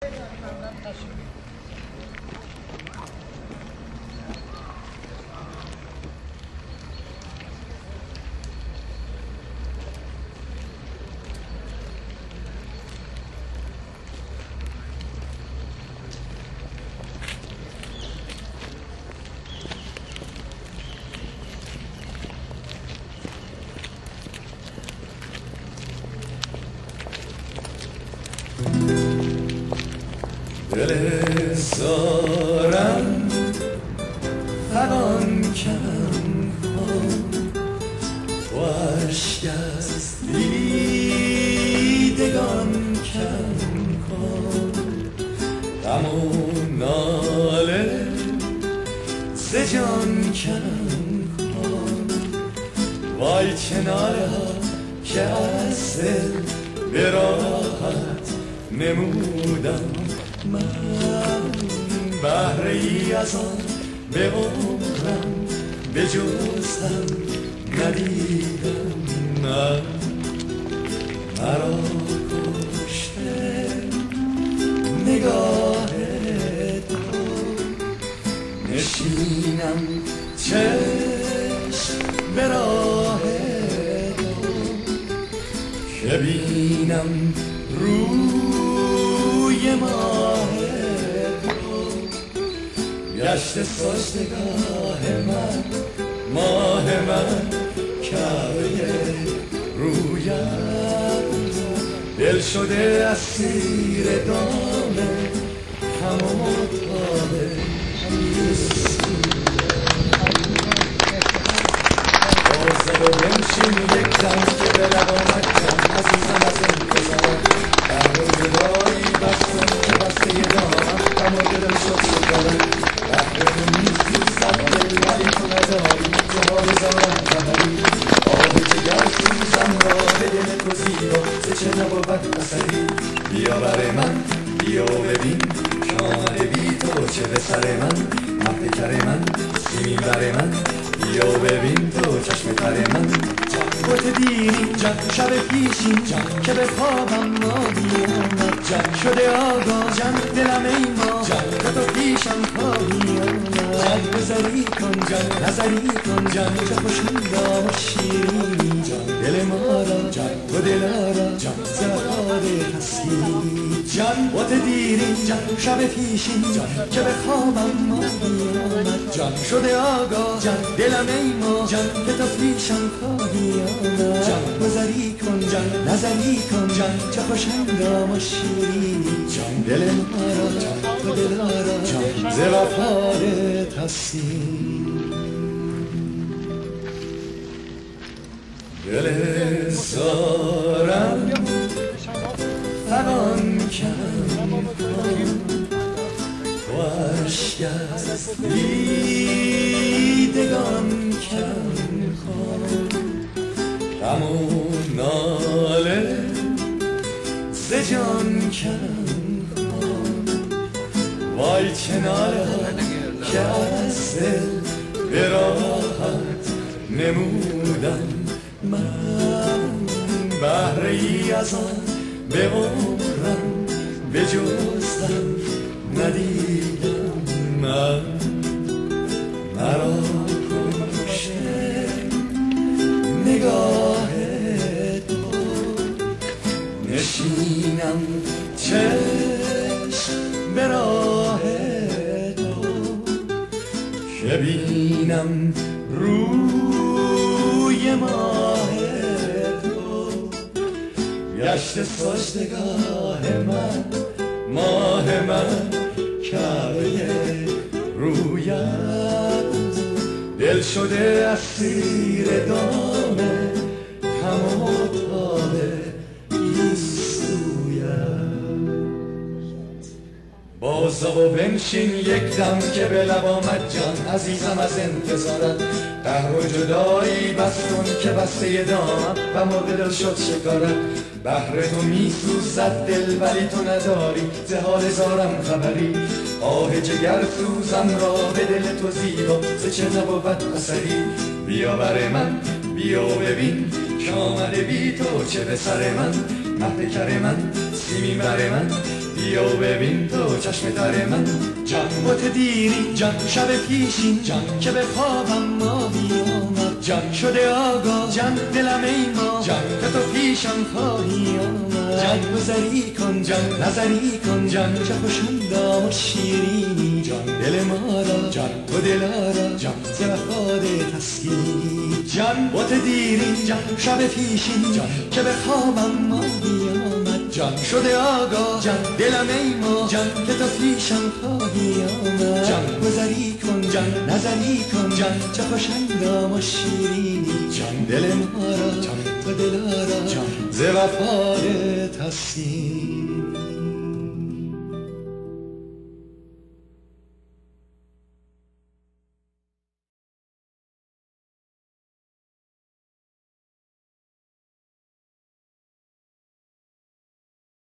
دل سارم فغان کم کن و اشک از دیدگان کم کن غم و ناله ز جان کم کن وای کناره ها که از دل به راحت نمودم من بهره ای از آن به عمرم به جزم ندیدم من مرا کشته نگاه تو نشینم چشم به راه تو که بینم روی ماه تو گشت سجدگاه من ماه من کعبه رویت دل شده اسیر دام هم و محتاب بازه و بنشین یک دم که به لب آمد کم عزیزم از انتظارم در رو جدایی بستم که بسته دارم غم و دل شد سکارم بهر تو میسوزد دل ولی تو نداری که حال زارم خبری آه جگر سوزم را به دل تو زیبا ز چه نبود اثری بیا بر من بیا ببین کامل بی تو چه به سر من محفکر من سیمین بر من بیا ببین تو چشم تر من بوت دیرین جان شب پیشین جان که به خوابم نادی آمد جان شده آگاه جان دلم ای ما جان که تو پیشم خواهی آمد جان بزری کن جان نظری کن جان چه خوشندام و شیرین جان دل ما را جان و دلارا جان زهار تسکین جان بوت دیرین جان شب پیشین جان که به خوابم نادی آمد جان شده آگاه جان دلم ای ما جان که تو پیشم خواهی آمد جان گذری کن جان نظری کن جان چه خوشندام و شیرین جان دل ما را جان و دلارا جان ز وفای تسکین دل سارم فغان کم کن و اشک از دیدگان کم کن غم و ناله ز جان کم کن وای کناره ها که از دل به راحت نمودم من بهره ای از آن به عمرم به جزم ندیدم من مرا کشته نگاه تو نشینم چشم به راه تو که بینم روی ماه تو گشت سجدگاه من ماه من کعبه رویت دل شده اسیر دام هم و محتاب این سویت بازا و بنشین یک دم که به لب آمد جان عزیزم از انتظارت قهر و جدایی بستون که بسته دامم و مرغ دل شد شکارت بهر تو میسوزد دل ولی تو نداری ز حال زارم خبری آه جگر سوزم را به دل تو زیبا ز چه نبود اثری بیا بر من بیا ببین که آمده بی تو چه به سر من محفکر من سیمین بر من بیا و ببین تو چشم تر من جان بوت دیری جان شب پیشین جان که به خوابم ماهی آمد جان شده آگاه جان دلم ای ما جان که تو پیشم خواهی آمد جان گذری کن جان نظری کن جان چه خوشندام و شیرینی جان دل ما را جان تو دلارا جان ز وفاد تسکین جان بوت دیری جان شب پیشین جان که به خوابم ماهی آمد جان شده آگاه جان دلم ای ما جان که تو پیشم خواهی آمد جان گذری کن جان نظری کن جان چه خوشندام و شیرینی جان دل ما را جان تو دلارا جان ز وفاد تسکین